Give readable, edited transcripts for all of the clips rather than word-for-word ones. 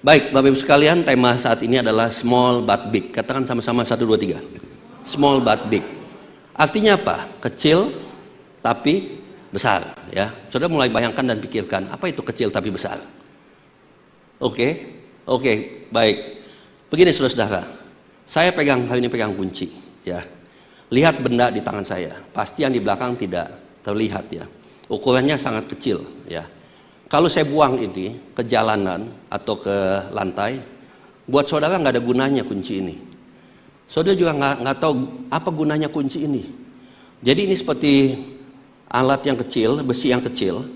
Baik, Bapak Ibu sekalian, tema saat ini adalah small but big. Katakan sama-sama 1, 2, 3. Small but big. Artinya apa? Kecil tapi besar. Ya, saudara mulai bayangkan dan pikirkan, apa itu kecil tapi besar? Oke, baik. Begini saudara-saudara, saya hari ini pegang kunci. Ya, lihat benda di tangan saya. Pasti yang di belakang tidak terlihat ya. Ukurannya sangat kecil. Ya. Kalau saya buang ini ke jalanan atau ke lantai, buat saudara nggak ada gunanya kunci ini. Saudara juga nggak tahu apa gunanya kunci ini. Jadi ini seperti alat yang kecil, besi yang kecil,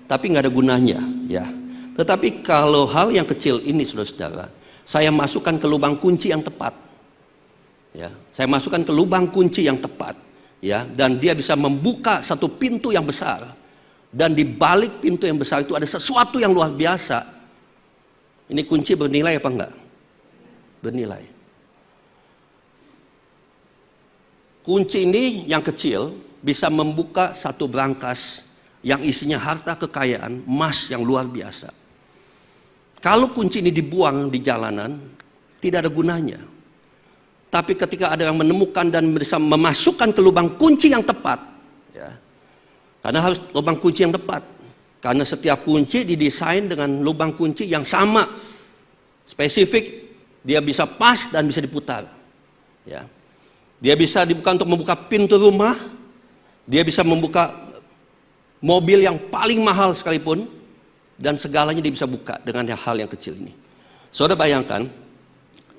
tapi nggak ada gunanya, ya. Tetapi kalau hal yang kecil ini, saudara-saudara, saya masukkan ke lubang kunci yang tepat, ya. Saya masukkan ke lubang kunci yang tepat, ya, dan dia bisa membuka satu pintu yang besar. Dan di balik pintu yang besar itu ada sesuatu yang luar biasa. Ini kunci bernilai apa enggak? Bernilai. Kunci ini yang kecil bisa membuka satu brankas yang isinya harta kekayaan, emas yang luar biasa. Kalau kunci ini dibuang di jalanan, tidak ada gunanya. Tapi ketika ada yang menemukan dan bisa memasukkan ke lubang kunci yang tepat, ya, karena harus lubang kunci yang tepat. Karena setiap kunci didesain dengan lubang kunci yang sama. Spesifik, dia bisa pas dan bisa diputar. Ya. Dia bisa dibuka untuk membuka pintu rumah. Dia bisa membuka mobil yang paling mahal sekalipun. Dan segalanya dia bisa buka dengan hal yang kecil ini. Saudara bayangkan,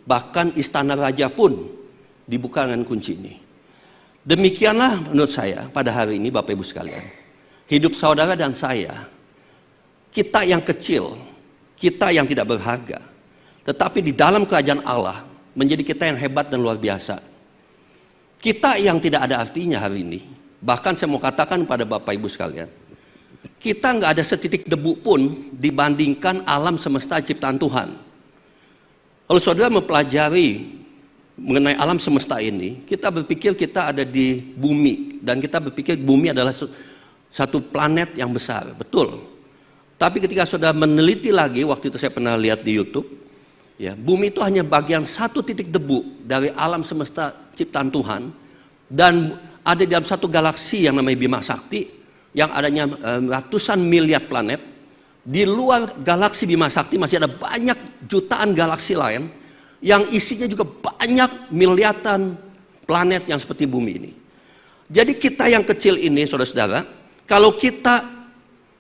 bahkan istana raja pun dibuka dengan kunci ini. Demikianlah menurut saya pada hari ini Bapak Ibu sekalian, hidup saudara dan saya, kita yang kecil, kita yang tidak berharga, tetapi di dalam kerajaan Allah menjadi kita yang hebat dan luar biasa. Kita yang tidak ada artinya hari ini, bahkan saya mau katakan pada Bapak Ibu sekalian, kita nggak ada setitik debu pun dibandingkan alam semesta ciptaan Tuhan. Kalau saudara mempelajari mengenai alam semesta ini, kita berpikir kita ada di bumi, dan kita berpikir bumi adalah satu planet yang besar, betul. Tapi ketika saudara meneliti lagi, waktu itu saya pernah lihat di YouTube, ya, bumi itu hanya bagian satu titik debu dari alam semesta ciptaan Tuhan, dan ada di dalam satu galaksi yang namanya Bima Sakti, yang adanya ratusan miliar planet. Di luar galaksi Bima Sakti masih ada banyak jutaan galaksi lain, yang isinya juga banyak miliaran planet yang seperti bumi ini. Jadi kita yang kecil ini, saudara-saudara, kalau kita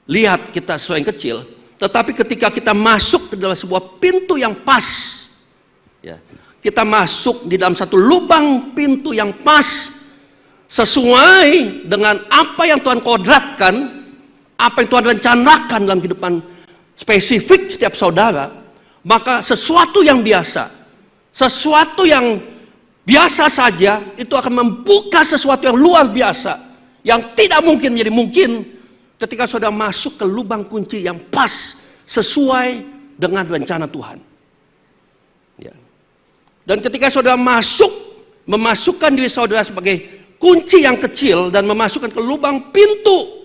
lihat kita sesuai yang kecil, tetapi ketika kita masuk ke dalam sebuah pintu yang pas, ya, kita masuk di dalam satu lubang pintu yang pas, sesuai dengan apa yang Tuhan kodratkan, apa yang Tuhan rencanakan dalam kehidupan spesifik setiap saudara, maka sesuatu yang biasa, sesuatu yang biasa saja itu akan membuka sesuatu yang luar biasa, yang tidak mungkin menjadi mungkin ketika saudara masuk ke lubang kunci yang pas sesuai dengan rencana Tuhan. Ya. Dan ketika saudara memasukkan diri saudara sebagai kunci yang kecil dan memasukkan ke lubang pintu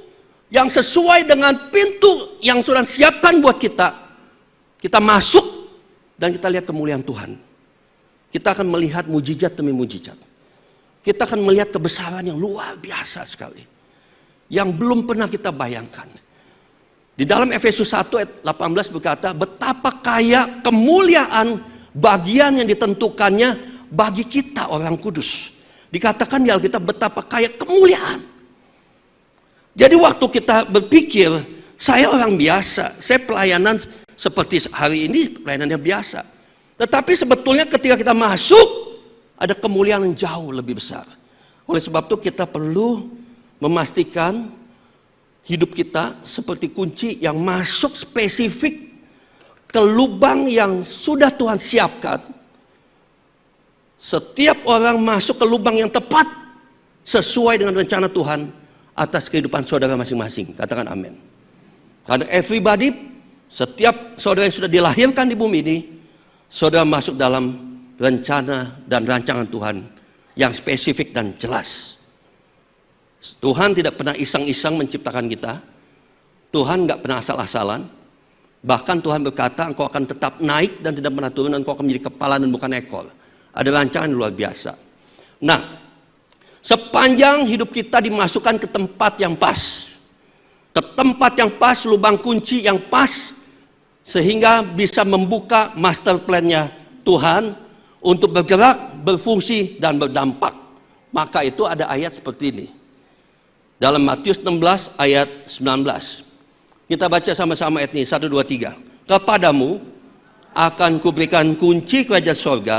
yang sesuai dengan pintu yang sudah siapkan buat kita, kita masuk dan kita lihat kemuliaan Tuhan. Kita akan melihat mujizat demi mujizat. Kita akan melihat kebesaran yang luar biasa sekali, yang belum pernah kita bayangkan. Di dalam Efesus 1 ayat 18 berkata, betapa kaya kemuliaan bagian yang ditentukannya bagi kita orang kudus. Dikatakan di Alkitab betapa kaya kemuliaan. Jadi waktu kita berpikir, saya orang biasa, saya pelayanan seperti hari ini, pelayanannya biasa. Tetapi sebetulnya ketika kita masuk, ada kemuliaan yang jauh lebih besar. Oleh sebab itu kita perlu memastikan hidup kita seperti kunci yang masuk spesifik ke lubang yang sudah Tuhan siapkan. Setiap orang masuk ke lubang yang tepat sesuai dengan rencana Tuhan atas kehidupan saudara masing-masing. Katakan amin. Karena everybody, setiap saudara yang sudah dilahirkan di bumi ini, saudara masuk dalam rencana dan rancangan Tuhan yang spesifik dan jelas. Tuhan tidak pernah iseng-iseng menciptakan kita. Tuhan nggak pernah asal-asalan. Bahkan Tuhan berkata, engkau akan tetap naik dan tidak pernah turun, dan engkau akan menjadi kepala dan bukan ekor. Ada rancangan luar biasa. Nah, sepanjang hidup kita dimasukkan ke tempat yang pas. Ke tempat yang pas, lubang kunci yang pas, sehingga bisa membuka master plan-nya Tuhan untuk bergerak, berfungsi, dan berdampak. Maka itu ada ayat seperti ini. Dalam Matius 16 ayat 19. Kita baca sama-sama ayat ini, 1, 2, 3. Kepadamu akan kuberikan kunci kerajaan sorga.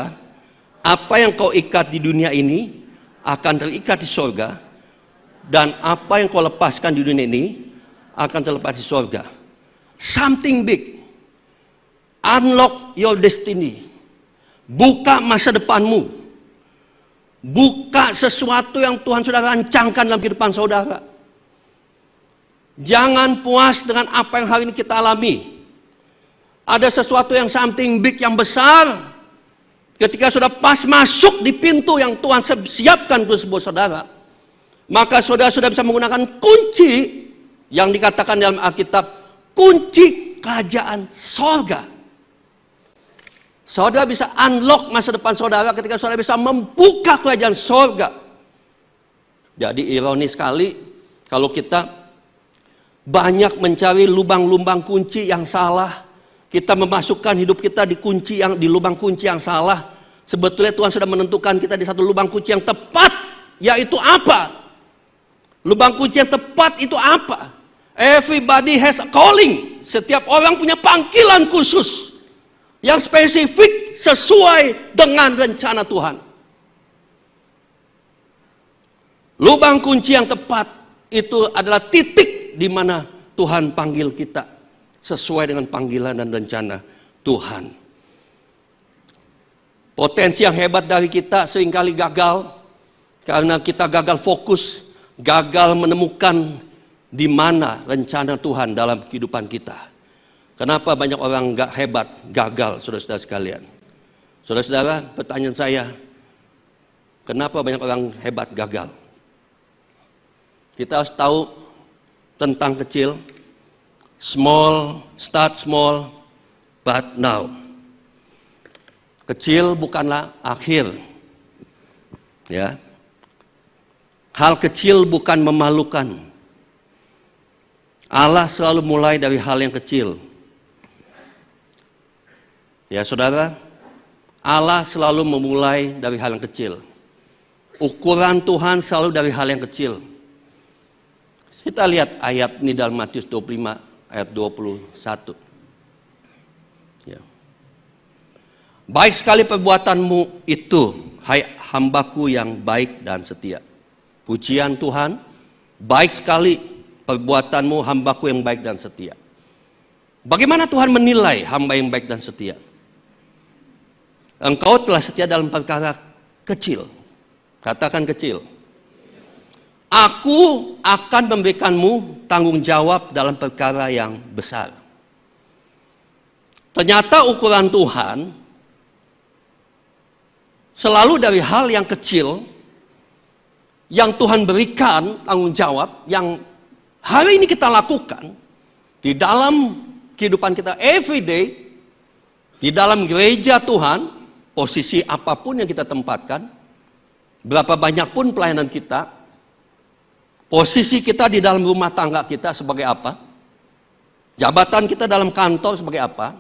Apa yang kau ikat di dunia ini akan terikat di sorga. Dan apa yang kau lepaskan di dunia ini akan terlepas di sorga. Something big. Unlock your destiny. Buka masa depanmu. Buka sesuatu yang Tuhan sudah rancangkan dalam kehidupan saudara. Jangan puas dengan apa yang hari ini kita alami. Ada sesuatu yang something big, yang besar. Ketika sudah pas masuk di pintu yang Tuhan siapkan untuk sebuah saudara, maka saudara sudah bisa menggunakan kunci yang dikatakan dalam Alkitab, kunci kerajaan sorga. Saudara bisa unlock masa depan saudara ketika saudara bisa membuka kerajaan sorga. Jadi ironis sekali kalau kita banyak mencari lubang-lubang kunci yang salah. Kita memasukkan hidup kita di lubang kunci yang salah. Sebetulnya Tuhan sudah menentukan kita di satu lubang kunci yang tepat. Yaitu apa? Lubang kunci yang tepat itu apa? Everybody has a calling. Setiap orang punya panggilan khusus yang spesifik sesuai dengan rencana Tuhan. Lubang kunci yang tepat itu adalah titik di mana Tuhan panggil kita sesuai dengan panggilan dan rencana Tuhan. Potensi yang hebat dari kita seringkali gagal karena kita gagal fokus, gagal menemukan di mana rencana Tuhan dalam kehidupan kita. Kenapa banyak orang gak hebat, gagal, saudara-saudara sekalian? Saudara-saudara, pertanyaan saya, kenapa banyak orang hebat, gagal? Kita harus tahu tentang kecil, small, start small, but now. Kecil bukanlah akhir. Ya. Hal kecil bukan memalukan. Allah selalu mulai dari hal yang kecil. Ya saudara, Allah selalu memulai dari hal yang kecil. Ukuran Tuhan selalu dari hal yang kecil. Kita lihat ayat ini dalam Matius 25 ayat 21. Ya. Baik sekali perbuatanmu itu, hai hambaku yang baik dan setia. Pujian Tuhan, baik sekali perbuatanmu hambaku yang baik dan setia. Bagaimana Tuhan menilai hamba yang baik dan setia? Engkau telah setia dalam perkara kecil. Katakan kecil. Aku akan memberikanmu tanggung jawab dalam perkara yang besar. Ternyata ukuran Tuhan selalu dari hal yang kecil yang Tuhan berikan tanggung jawab, yang hari ini kita lakukan di dalam kehidupan kita everyday, di dalam gereja Tuhan, posisi apapun yang kita tempatkan, berapa banyak pun pelayanan kita, posisi kita di dalam rumah tangga kita sebagai apa? Jabatan kita dalam kantor sebagai apa?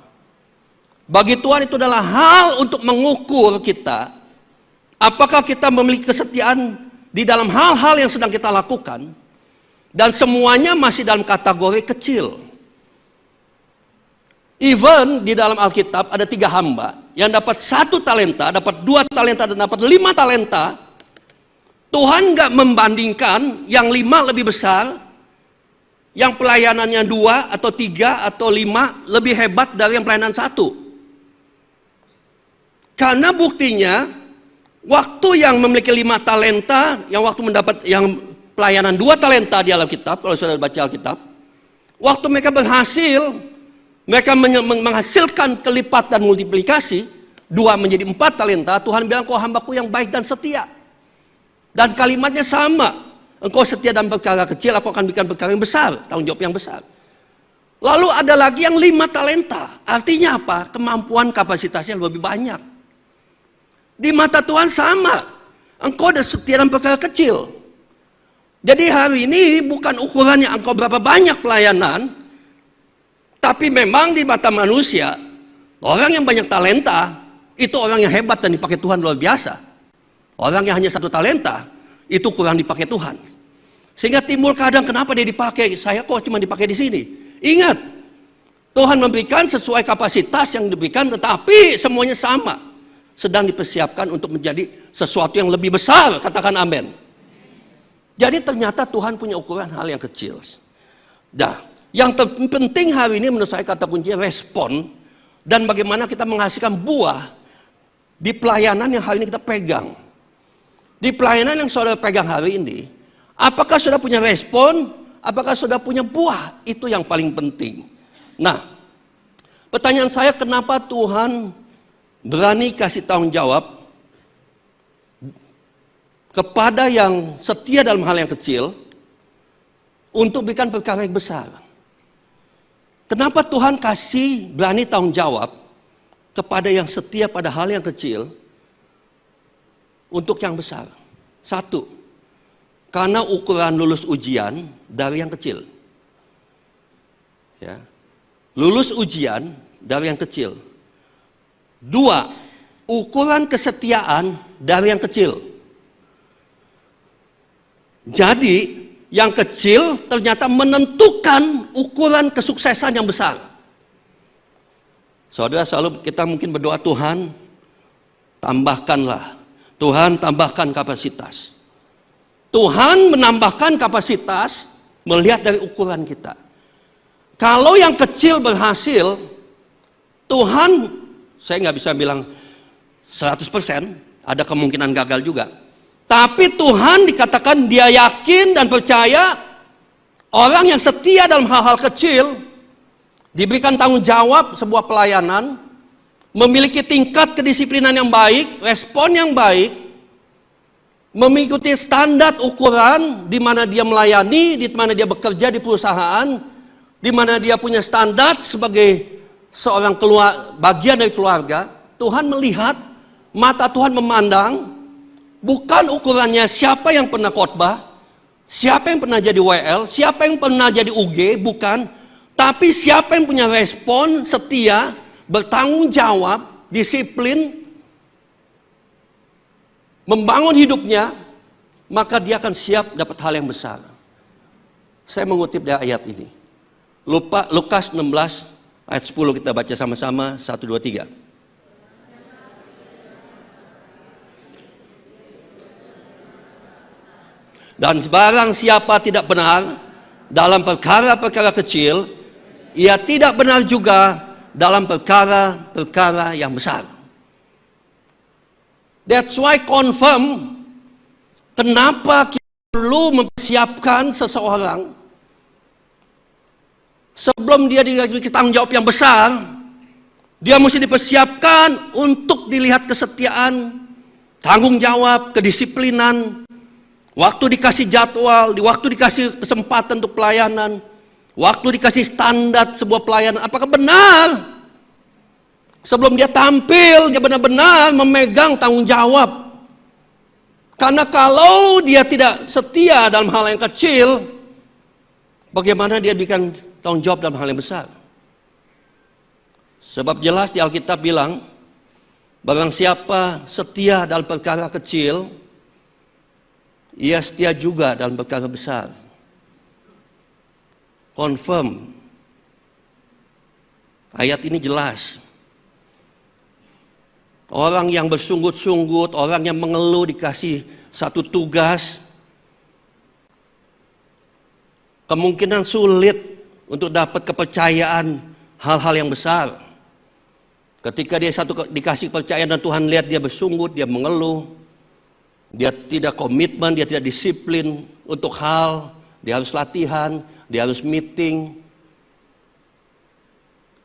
Bagi Tuhan itu adalah hal untuk mengukur kita. Apakah kita memiliki kesetiaan di dalam hal-hal yang sedang kita lakukan? Dan semuanya masih dalam kategori kecil. Even di dalam Alkitab ada 3 hamba yang dapat 1 talenta, dapat 2 talenta, dan dapat 5 talenta. Tuhan gak membandingkan yang 5 lebih besar, yang pelayanannya 2 atau 3 atau 5 lebih hebat dari yang pelayanan 1. Karena buktinya, waktu yang memiliki 5 talenta, yang waktu mendapat yang pelayanan 2 talenta di Alkitab, kalau saudara baca Alkitab, waktu mereka berhasil, mereka menghasilkan kelipat dan multiplikasi, 2 menjadi 4 talenta, Tuhan bilang, kau hambaku yang baik dan setia. Dan kalimatnya sama. Engkau setia dalam perkara kecil, aku akan berikan perkara yang besar, tanggung jawab yang besar. Lalu ada lagi yang 5 talenta. Artinya apa? Kemampuan kapasitasnya lebih banyak. Di mata Tuhan sama. Engkau ada setia dalam perkara kecil. Jadi hari ini bukan ukurannya engkau berapa banyak pelayanan. Tapi memang di mata manusia, orang yang banyak talenta, itu orang yang hebat dan dipakai Tuhan luar biasa. Orang yang hanya 1 talenta, itu kurang dipakai Tuhan. Sehingga timbul kadang kenapa dia dipakai, saya kok cuma dipakai di sini. Ingat, Tuhan memberikan sesuai kapasitas yang diberikan, tetapi semuanya sama. Sedang dipersiapkan untuk menjadi sesuatu yang lebih besar, katakan amin. Jadi ternyata Tuhan punya ukuran hal yang kecil. Nah, yang terpenting hari ini menurut saya kata kuncinya respon, dan bagaimana kita menghasilkan buah di pelayanan yang hari ini kita pegang. Di pelayanan yang saudara pegang hari ini, apakah saudara punya respon? Apakah saudara punya buah? Itu yang paling penting. Nah, pertanyaan saya, kenapa Tuhan berani kasih tanggung jawab kepada yang setia dalam hal yang kecil untuk berikan perkara yang besar? Kenapa Tuhan kasih berani tanggung jawab kepada yang setia pada hal yang kecil untuk yang besar? 1, karena ukuran lulus ujian dari yang kecil. Ya. Lulus ujian dari yang kecil. 2, ukuran kesetiaan dari yang kecil. Jadi, yang kecil ternyata menentukan ukuran kesuksesan yang besar. Saudara, selalu kita mungkin berdoa, Tuhan, tambahkanlah. Tuhan, tambahkan kapasitas. Tuhan menambahkan kapasitas melihat dari ukuran kita. Kalau yang kecil berhasil, Tuhan, saya nggak bisa bilang 100%, ada kemungkinan gagal juga. Tapi Tuhan dikatakan dia yakin dan percaya orang yang setia dalam hal-hal kecil, diberikan tanggung jawab sebuah pelayanan, memiliki tingkat kedisiplinan yang baik, respon yang baik, mengikuti standar ukuran di mana dia melayani, di mana dia bekerja di perusahaan, di mana dia punya standar sebagai seorang bagian dari keluarga. Tuhan melihat, mata Tuhan memandang, bukan ukurannya siapa yang pernah khotbah, siapa yang pernah jadi WL, siapa yang pernah jadi UG, bukan. Tapi siapa yang punya respon, setia, bertanggung jawab, disiplin, membangun hidupnya, maka dia akan siap dapat hal yang besar. Saya mengutip dari ayat ini. Lukas 16 ayat 10 kita baca sama-sama, 1, 2, 3. Dan barang siapa tidak benar dalam perkara-perkara kecil, ia tidak benar juga dalam perkara-perkara yang besar. That's why confirm kenapa kita perlu mempersiapkan seseorang sebelum dia diberi tanggung jawab yang besar. Dia mesti dipersiapkan untuk dilihat kesetiaan, tanggung jawab, kedisiplinan, waktu dikasih jadwal, waktu dikasih kesempatan untuk pelayanan, waktu dikasih standar sebuah pelayanan. Apakah benar? Sebelum dia tampil, dia benar-benar memegang tanggung jawab. Karena kalau dia tidak setia dalam hal yang kecil, bagaimana dia berikan tanggung jawab dalam hal yang besar? Sebab jelas di Alkitab bilang, barang siapa setia dalam perkara kecil, ia setia juga dalam perkara besar. Confirm. Ayat ini jelas. Orang yang bersungut-sungut, orang yang mengeluh dikasih satu tugas, kemungkinan sulit untuk dapat kepercayaan hal-hal yang besar. Ketika dia dikasih kepercayaan dan Tuhan lihat dia bersungut, dia mengeluh, dia tidak komitmen, dia tidak disiplin untuk hal, dia harus latihan, dia harus meeting,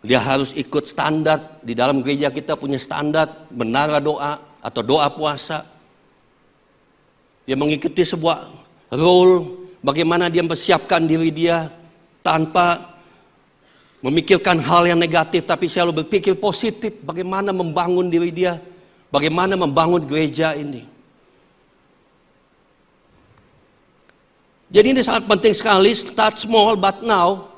dia harus ikut standar. Di dalam gereja kita punya standar menara doa atau doa puasa. Dia mengikuti sebuah role, bagaimana dia mempersiapkan diri dia tanpa memikirkan hal yang negatif, tapi selalu berpikir positif, bagaimana membangun diri dia, bagaimana membangun gereja ini. Jadi ini sangat penting sekali, start small but now.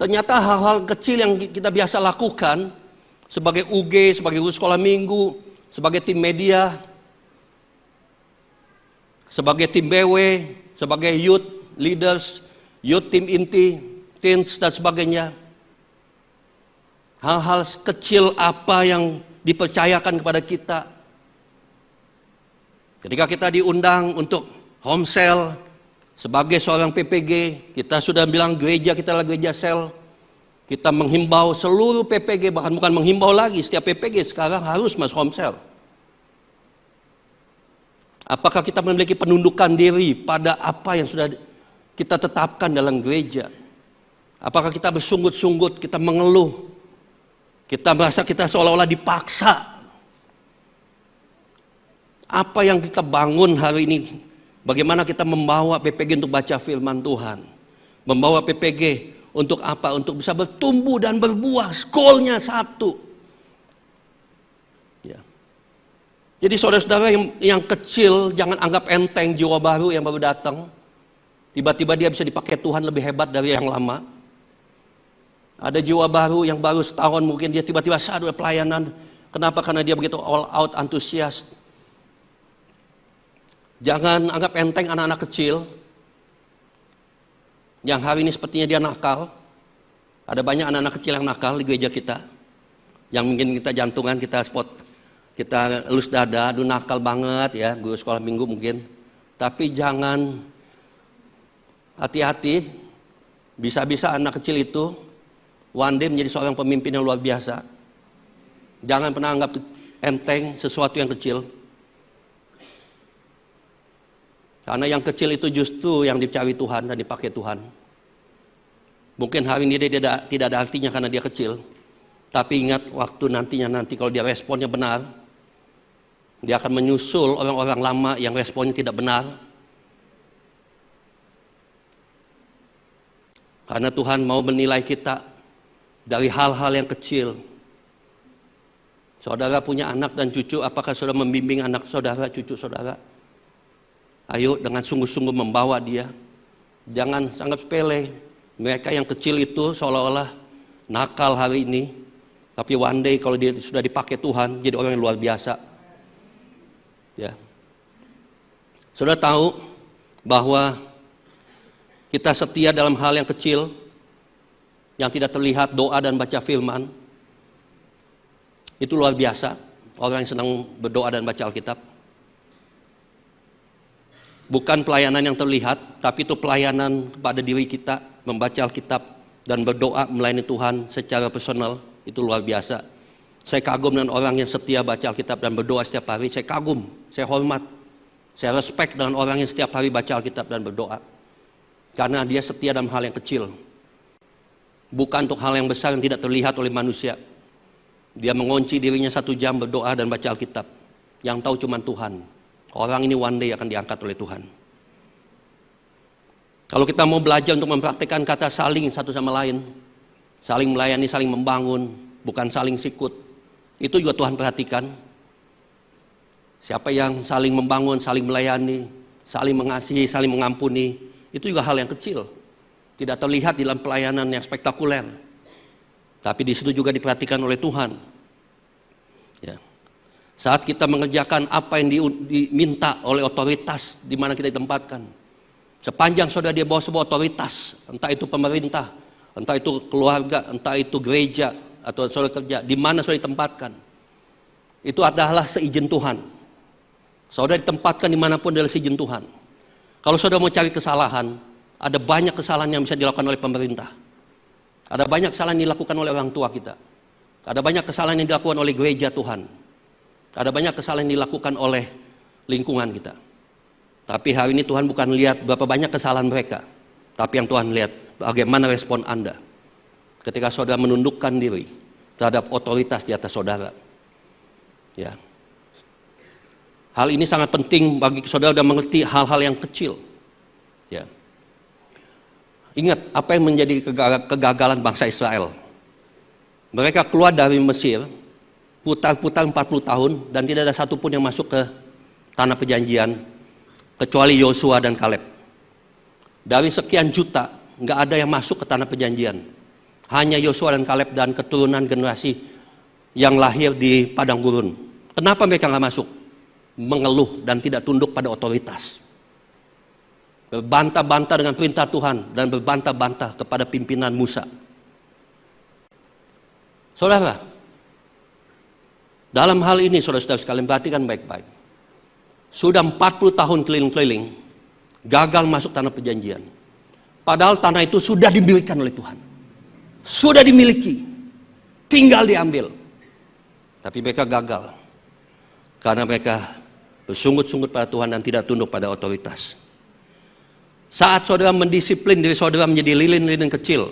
Ternyata hal-hal kecil yang kita biasa lakukan sebagai UG, sebagai guru sekolah minggu, sebagai tim media, sebagai tim BW, sebagai youth leaders, youth team inti, teens dan sebagainya. Hal-hal kecil apa yang dipercayakan kepada kita. Ketika kita diundang untuk home cell, sebagai seorang PPG, kita sudah bilang gereja kita adalah gereja sel. Kita menghimbau seluruh PPG, bahkan bukan menghimbau lagi, setiap PPG sekarang harus masuk home cell. Apakah kita memiliki penundukan diri pada apa yang sudah kita tetapkan dalam gereja? Apakah kita bersungut-sungut, kita mengeluh, kita merasa kita seolah-olah dipaksa? Apa yang kita bangun hari ini? Bagaimana kita membawa PPG untuk baca firman Tuhan? Membawa PPG untuk apa? Untuk bisa bertumbuh dan berbuah. Goalnya satu. Ya. Jadi saudara-saudara yang kecil, jangan anggap enteng jiwa baru yang baru datang. Tiba-tiba dia bisa dipakai Tuhan lebih hebat dari yang lama. Ada jiwa baru yang baru setahun, mungkin dia tiba-tiba sadar pelayanan. Kenapa? Karena dia begitu all out antusias. Jangan anggap enteng anak-anak kecil yang hari ini sepertinya dia nakal. Ada banyak anak-anak kecil yang nakal di gereja kita, yang mungkin kita jantungan, kita spot, kita elus dada, aduh nakal banget ya, guru sekolah minggu mungkin. Tapi jangan, hati-hati, bisa-bisa anak kecil itu one day menjadi seorang pemimpin yang luar biasa. Jangan pernah anggap enteng sesuatu yang kecil. Karena yang kecil itu justru yang dicari Tuhan dan dipakai Tuhan. Mungkin hari ini dia tidak ada artinya karena dia kecil. Tapi ingat waktu nanti kalau dia responnya benar, dia akan menyusul orang-orang lama yang responnya tidak benar. Karena Tuhan mau menilai kita dari hal-hal yang kecil. Saudara punya anak dan cucu, apakah saudara membimbing anak saudara, cucu saudara? Ayo dengan sungguh-sungguh membawa dia. Jangan sangat sepele. Mereka yang kecil itu seolah-olah nakal hari ini, tapi one day kalau dia sudah dipakai Tuhan, jadi orang yang luar biasa. Ya. Saudara tahu bahwa kita setia dalam hal yang kecil, yang tidak terlihat, doa dan baca firman. Itu luar biasa. Orang yang senang berdoa dan baca Alkitab. Bukan pelayanan yang terlihat, tapi itu pelayanan kepada diri kita, membaca Alkitab dan berdoa melayani Tuhan secara personal, itu luar biasa. Saya kagum dengan orang yang setia baca Alkitab dan berdoa setiap hari, saya kagum, saya hormat, saya respect dengan orang yang setiap hari baca Alkitab dan berdoa. Karena dia setia dalam hal yang kecil. Bukan untuk hal yang besar yang tidak terlihat oleh manusia. Dia mengunci dirinya 1 jam berdoa dan baca Alkitab. Yang tahu cuma Tuhan. Orang ini one day akan diangkat oleh Tuhan. Kalau kita mau belajar untuk mempraktikkan kata saling satu sama lain, saling melayani, saling membangun, bukan saling sikut, itu juga Tuhan perhatikan. Siapa yang saling membangun, saling melayani, saling mengasihi, saling mengampuni, itu juga hal yang kecil. Tidak terlihat dalam pelayanan yang spektakuler. Tapi di situ juga diperhatikan oleh Tuhan. Ya. Saat kita mengerjakan apa yang diminta oleh otoritas di mana kita ditempatkan. Sepanjang saudara dia bawa sebuah otoritas, entah itu pemerintah, entah itu keluarga, entah itu gereja, atau saudara kerja, di mana saudara ditempatkan. Itu adalah seizin Tuhan. Saudara ditempatkan dimanapun adalah seizin Tuhan. Kalau saudara mau cari kesalahan, ada banyak kesalahan yang bisa dilakukan oleh pemerintah. Ada banyak kesalahan yang dilakukan oleh orang tua kita. Ada banyak kesalahan yang dilakukan oleh gereja Tuhan. Ada banyak kesalahan yang dilakukan oleh lingkungan kita. Tapi hari ini Tuhan bukan lihat berapa banyak kesalahan mereka. Tapi yang Tuhan lihat bagaimana respon Anda. Ketika saudara menundukkan diri terhadap otoritas di atas saudara. Ya. Hal ini sangat penting bagi saudara dan mengerti hal-hal yang kecil. Ya. Ingat apa yang menjadi kegagalan bangsa Israel. Mereka keluar dari Mesir, putar-putar 40 tahun, dan tidak ada satupun yang masuk ke tanah perjanjian, kecuali Yosua dan Kaleb. Dari sekian juta, nggak ada yang masuk ke tanah perjanjian. Hanya Yosua dan Kaleb dan keturunan generasi yang lahir di padang gurun. Kenapa mereka nggak masuk? Mengeluh dan tidak tunduk pada otoritas. Berbantah-bantah dengan perintah Tuhan dan berbantah-bantah kepada pimpinan Musa. Saudara, dalam hal ini saudara-saudara sekalian perhatikan baik-baik. Sudah 40 tahun keliling-keliling, gagal masuk tanah perjanjian. Padahal tanah itu sudah dimilikan oleh Tuhan. Sudah dimiliki, tinggal diambil. Tapi mereka gagal. Karena mereka bersungut-sungut pada Tuhan dan tidak tunduk pada otoritas. Saat saudara mendisiplin diri saudara menjadi lilin-lilin kecil,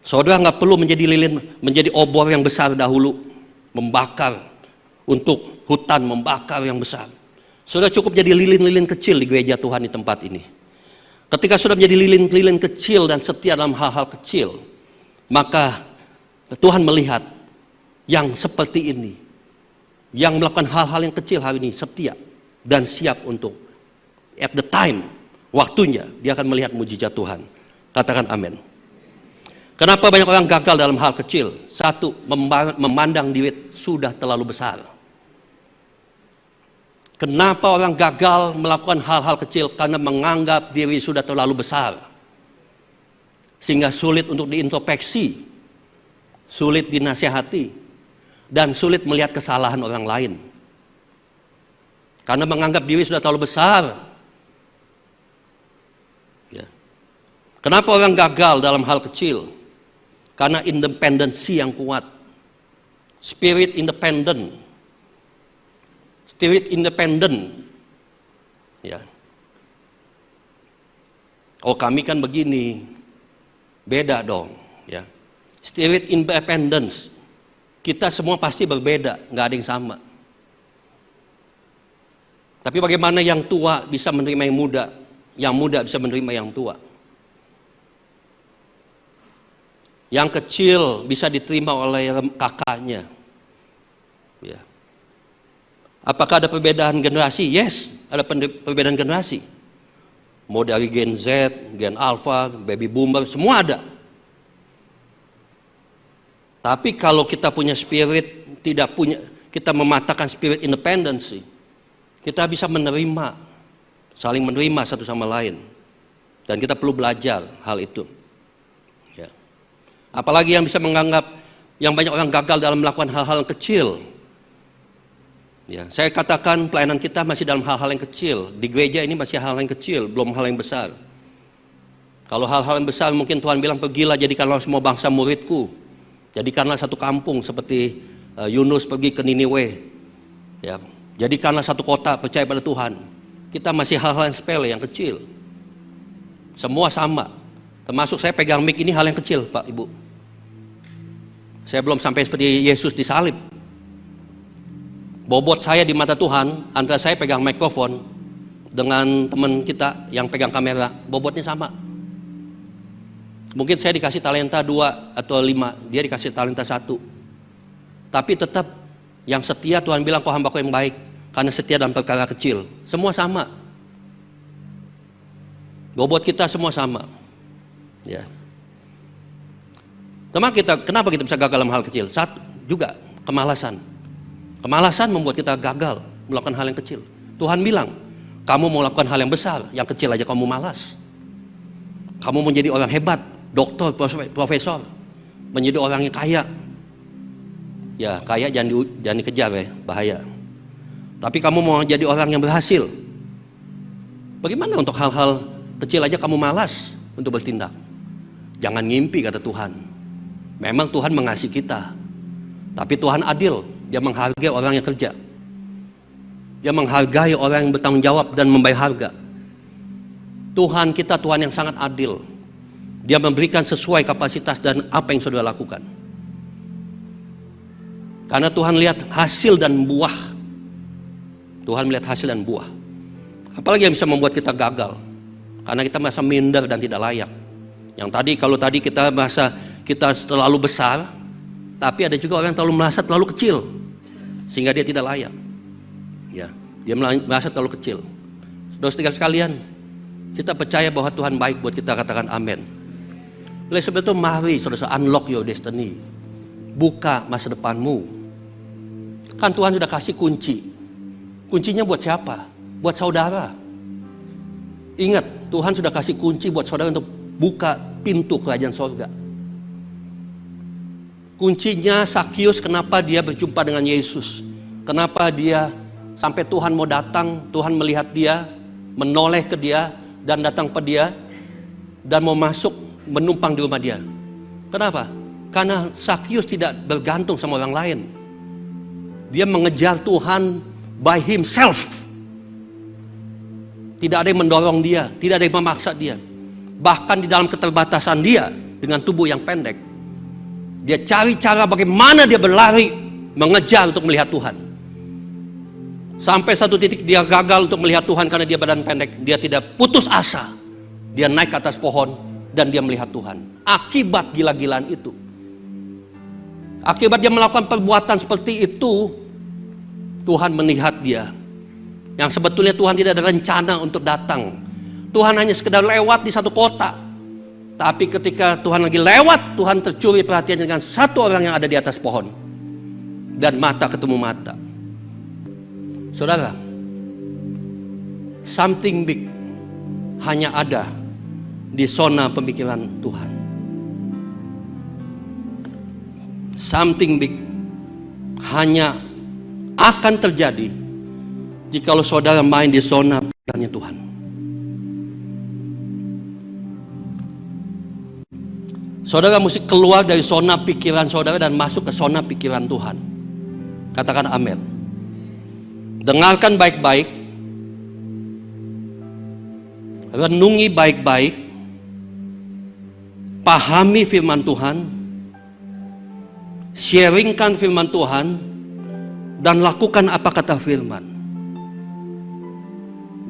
saudara nggak perlu menjadi lilin, menjadi obor yang besar dahulu, membakar untuk hutan, membakar yang besar. Saudara cukup jadi lilin-lilin kecil di gereja Tuhan di tempat ini. Ketika saudara menjadi lilin-lilin kecil dan setia dalam hal-hal kecil, maka Tuhan melihat yang seperti ini, yang melakukan hal-hal yang kecil hari ini, setia dan siap untuk at the time, waktunya dia akan melihat mujizat Tuhan. Katakan amin. Kenapa banyak orang gagal dalam hal kecil? Satu, memandang diri sudah terlalu besar. Kenapa orang gagal melakukan hal-hal kecil? Karena menganggap diri sudah terlalu besar. Sehingga sulit untuk diintrospeksi, sulit dinasihati, dan sulit melihat kesalahan orang lain. Karena menganggap diri sudah terlalu besar. Kenapa orang gagal dalam hal kecil? Karena independensi yang kuat. Spirit independent. Ya. Oh, kami kan begini. Beda dong, ya. Spirit independence. Kita semua pasti berbeda, nggak ada yang sama. Tapi bagaimana yang tua bisa menerima yang muda bisa menerima yang tua? Yang kecil bisa diterima oleh kakaknya. Ya. Apakah ada perbedaan generasi? Yes, ada perbedaan generasi. Mau dari Gen Z, Gen Alpha, Baby Boomer, semua ada. Tapi kalau kita punya spirit, kita mematahkan spirit independensi, kita bisa menerima, saling menerima satu sama lain. Dan kita perlu belajar hal itu. Apalagi yang bisa menganggap yang banyak orang gagal dalam melakukan hal-hal yang kecil. Ya, saya katakan pelayanan kita masih dalam hal-hal yang kecil. Di gereja ini masih hal-hal yang kecil, belum hal yang besar. Kalau hal-hal yang besar mungkin Tuhan bilang, pergilah jadikanlah semua bangsa muridku. Jadikanlah satu kampung seperti Yunus pergi ke Niniwe. Ya, jadikanlah satu kota percaya pada Tuhan. Kita masih hal-hal yang sepele, yang kecil. Semua sama. Termasuk saya pegang mic ini hal yang kecil, Pak, Ibu. Saya belum sampai seperti Yesus disalib. Bobot saya di mata Tuhan, antara saya pegang mikrofon dengan teman kita yang pegang kamera, bobotnya sama. Mungkin saya dikasih talenta 2 atau 5, dia dikasih talenta 1. Tapi tetap yang setia Tuhan bilang, kau hambaku yang baik, karena setia dalam perkara kecil. Semua sama. Bobot kita semua sama. Ya. Kenapa kita bisa gagal dalam hal kecil? Satu, juga kemalasan. Kemalasan membuat kita gagal melakukan hal yang kecil. Tuhan bilang, kamu mau melakukan hal yang besar, yang kecil aja kamu malas. Kamu menjadi orang hebat, dokter, profesor, menjadi orang yang kaya. Ya, kaya jangan dikejar ya, bahaya. Tapi kamu mau jadi orang yang berhasil. Bagaimana untuk hal-hal kecil aja kamu malas untuk bertindak? Jangan ngimpi, kata Tuhan. Memang Tuhan mengasihi kita, tapi Tuhan adil. Dia menghargai orang yang kerja. Dia menghargai orang yang bertanggung jawab dan membayar harga. Tuhan kita Tuhan yang sangat adil. Dia memberikan sesuai kapasitas dan apa yang saudara lakukan. Karena Tuhan lihat hasil dan buah. Tuhan melihat hasil dan buah. Apalagi yang bisa membuat kita gagal? Karena kita merasa minder dan tidak layak. Yang tadi, kalau tadi kita merasa kita terlalu besar, tapi ada juga orang yang merasa terlalu kecil, sehingga dia tidak layak. Ya, dia merasa terlalu kecil. Saudara-saudara sekalian, kita percaya bahwa Tuhan baik buat kita, katakan amin. Oleh sebab itu mari saudara unlock your destiny. Buka masa depanmu. Kan Tuhan sudah kasih kunci. Kuncinya buat siapa? Buat saudara. Ingat, Tuhan sudah kasih kunci buat saudara untuk buka pintu kerajaan surga. Kuncinya Sakius, kenapa dia berjumpa dengan Yesus? Kenapa dia sampai Tuhan mau datang, Tuhan melihat dia, menoleh ke dia, dan datang ke dia, dan mau masuk menumpang di rumah dia. Kenapa? Karena Sakius tidak bergantung sama orang lain. Dia mengejar Tuhan by himself. Tidak ada yang mendorong dia, tidak ada yang memaksa dia. Bahkan di dalam keterbatasan dia dengan tubuh yang pendek, dia cari cara bagaimana dia berlari mengejar untuk melihat Tuhan. Sampai satu titik dia gagal untuk melihat Tuhan karena dia badan pendek. Dia tidak putus asa. Dia naik ke atas pohon dan dia melihat Tuhan. Akibat gila-gilaan itu, akibat dia melakukan perbuatan seperti itu, Tuhan melihat dia. Yang sebetulnya Tuhan tidak ada rencana untuk datang. Tuhan hanya sekedar lewat di satu kota. Tapi ketika Tuhan lagi lewat, Tuhan tercuri perhatian dengan satu orang yang ada di atas pohon. Dan mata ketemu mata. Saudara, something big hanya ada di zona pemikiran Tuhan. Something big hanya akan terjadi jika saudara main di zona pikirannya Tuhan. Saudara mesti keluar dari zona pikiran saudara dan masuk ke zona pikiran Tuhan. Katakan amin. Dengarkan baik-baik, renungi baik-baik, pahami firman Tuhan, sharingkan firman Tuhan, dan lakukan apa kata firman.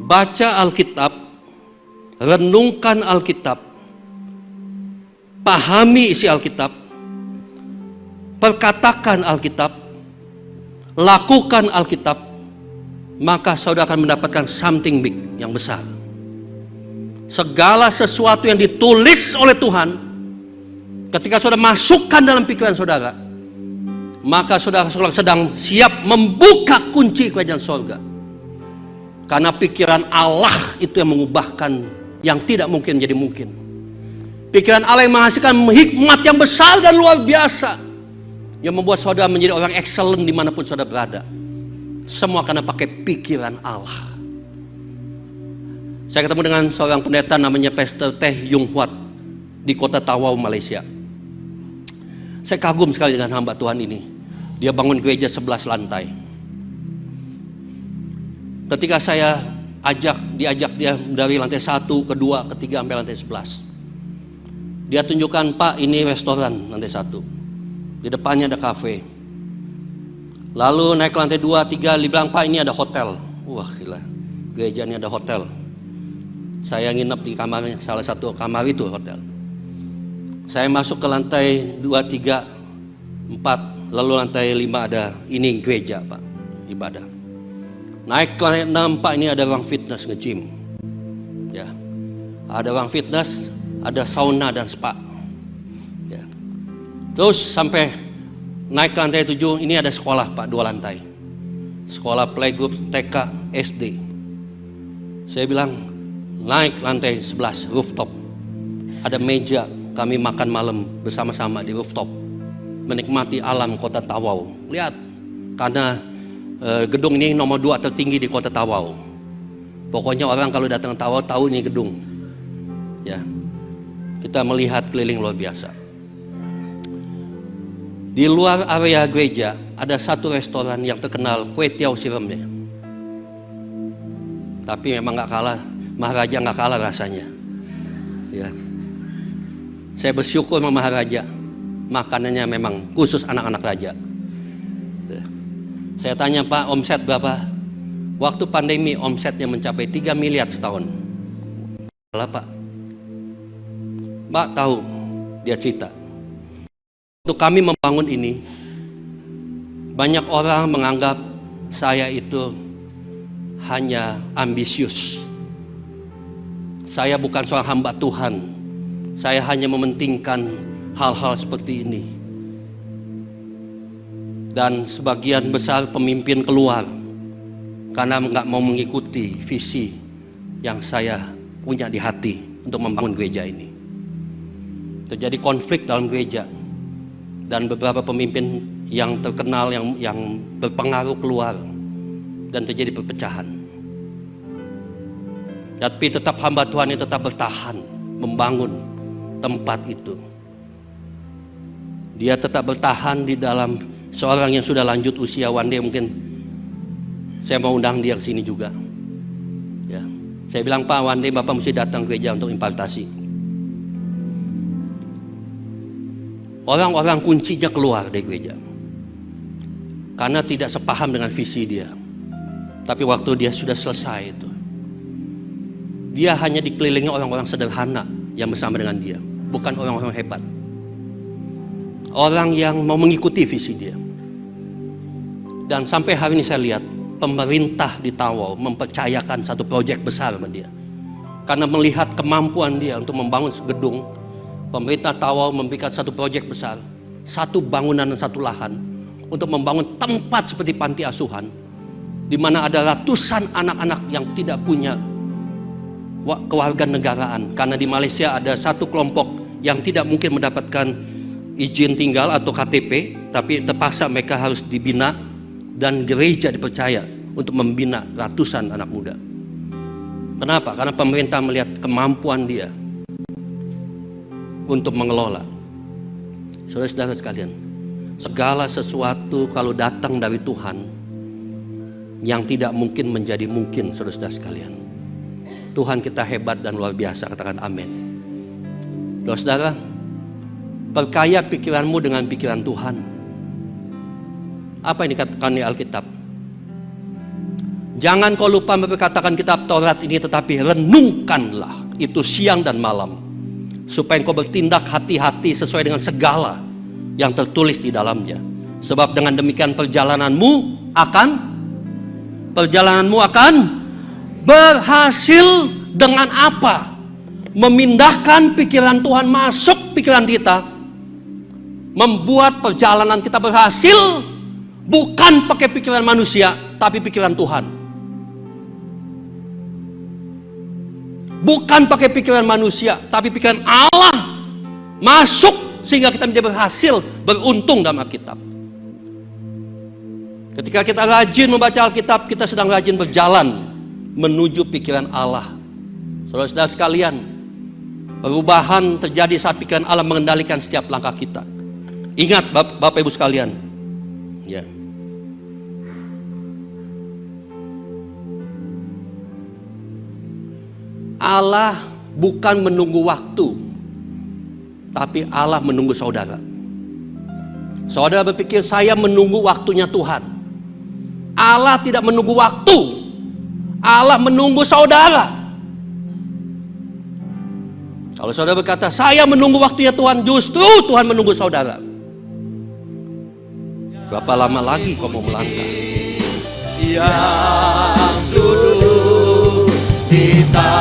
Baca Alkitab, renungkan Alkitab, pahami isi Alkitab, perkatakan Alkitab, lakukan Alkitab, maka saudara akan mendapatkan something big yang besar. Segala sesuatu yang ditulis oleh Tuhan, ketika saudara masukkan dalam pikiran saudara, maka saudara sedang siap membuka kunci kerajaan surga. Karena pikiran Allah itu yang mengubahkan yang tidak mungkin menjadi mungkin. Pikiran Allah yang menghasilkan hikmat yang besar dan luar biasa, yang membuat saudara menjadi orang excellent dimanapun saudara berada. Semua karena pakai pikiran Allah. Saya ketemu dengan seorang pendeta namanya Pastor Teh Yung Huat di kota Tawau, Malaysia. Saya kagum sekali dengan hamba Tuhan ini. Dia bangun gereja 11 lantai. Ketika saya diajak dia dari lantai 1, kedua, ketiga sampai lantai 11. Dia tunjukkan, Pak, ini restoran lantai 1. Di depannya ada kafe. Lalu naik ke lantai 2, 3, dia bilang, Pak, ini ada hotel. Wah, gila. Gereja ini ada hotel. Saya nginep di kamarnya, salah satu kamar itu hotel. Saya masuk ke lantai 2, 3, 4, lalu lantai 5 ada, ini gereja, Pak, ibadah. Naik ke lantai 6, Pak, ini ada ruang fitness, nge-gym. Ya. Ada ruang fitness, ada sauna dan spa. Ya. Terus sampai naik ke lantai 7, ini ada sekolah, Pak, 2 lantai. Sekolah playgroup TK, SD. Saya bilang, naik lantai 11, rooftop. Ada meja, kami makan malam bersama-sama di rooftop. Menikmati alam kota Tawau. Lihat, karena gedung ini nomor 2 tertinggi di kota Tawau. Pokoknya orang kalau datang Tawau tahu ini gedung. Ya, kita melihat keliling luar biasa. Di luar area gereja ada satu restoran yang terkenal, kue tiaw siremnya. Tapi memang nggak kalah, Maharaja nggak kalah rasanya. Ya, saya bersyukur sama Maharaja, makanannya memang khusus anak-anak raja. Ya. Saya tanya, Pak, omset berapa? Waktu pandemi omsetnya mencapai 3 miliar setahun. Salah, Pak. Mbak tahu, dia cerita. Untuk kami membangun ini, banyak orang menganggap saya itu hanya ambisius. Saya bukan seorang hamba Tuhan. Saya hanya mementingkan hal-hal seperti ini. Dan sebagian besar pemimpin keluar karena nggak mau mengikuti visi yang saya punya di hati untuk membangun gereja ini. Terjadi konflik dalam gereja. Dan beberapa pemimpin yang terkenal, yang berpengaruh keluar, dan terjadi perpecahan. Tapi tetap hamba Tuhan ini tetap bertahan membangun tempat itu. Dia tetap bertahan di dalam. Seorang yang sudah lanjut usia, one day mungkin saya mau undang dia ke sini juga. Ya, saya bilang, Pak, one day Bapak mesti datang ke gereja untuk impartasi. Orang-orang kuncinya keluar dari gereja karena tidak sepaham dengan visi dia. Tapi waktu dia sudah selesai itu, dia hanya dikelilingi orang-orang sederhana yang bersama dengan dia, bukan orang-orang hebat. Orang yang mau mengikuti visi dia. Dan sampai hari ini saya lihat pemerintah di Tawau mempercayakan satu proyek besar sama dia. Karena melihat kemampuan dia untuk membangun gedung, pemerintah Tawau memberikan satu proyek besar, satu bangunan dan satu lahan untuk membangun tempat seperti panti asuhan, di mana ada ratusan anak-anak yang tidak punya kewarganegaraan. Karena di Malaysia ada satu kelompok yang tidak mungkin mendapatkan izin tinggal atau KTP, tapi terpaksa mereka harus dibina, dan gereja dipercaya untuk membina ratusan anak muda. Kenapa? Karena pemerintah melihat kemampuan dia untuk mengelola. Saudara-saudara sekalian, segala sesuatu kalau datang dari Tuhan, yang tidak mungkin menjadi mungkin, saudara-saudara sekalian. Tuhan kita hebat dan luar biasa, katakan amin. Saudara, perkaya pikiranmu dengan pikiran Tuhan. Apa yang dikatakan di Alkitab? Jangan kau lupa memperkatakan kitab Taurat ini, tetapi renungkanlah itu siang dan malam, supaya engkau bertindak hati-hati sesuai dengan segala yang tertulis di dalamnya. Sebab dengan demikian perjalananmu akan berhasil. Dengan apa? Memindahkan pikiran Tuhan masuk pikiran kita, membuat perjalanan kita berhasil, bukan pakai pikiran manusia, tapi pikiran Tuhan. Bukan pakai pikiran manusia, tapi pikiran Allah masuk sehingga kita menjadi berhasil, beruntung dalam Alkitab. Ketika kita rajin membaca Alkitab, kita sedang rajin berjalan menuju pikiran Allah. Saudara-saudara sekalian, perubahan terjadi saat pikiran Allah mengendalikan setiap langkah kita. Ingat Bapak Ibu sekalian, ya. Allah bukan menunggu waktu, tapi Allah menunggu saudara. Saudara berpikir saya menunggu waktunya Tuhan. Allah tidak menunggu waktu, Allah menunggu saudara. Kalau saudara berkata saya menunggu waktunya Tuhan, justru Tuhan menunggu saudara. Berapa lama lagi kau mau melangkah? Yang dulu kita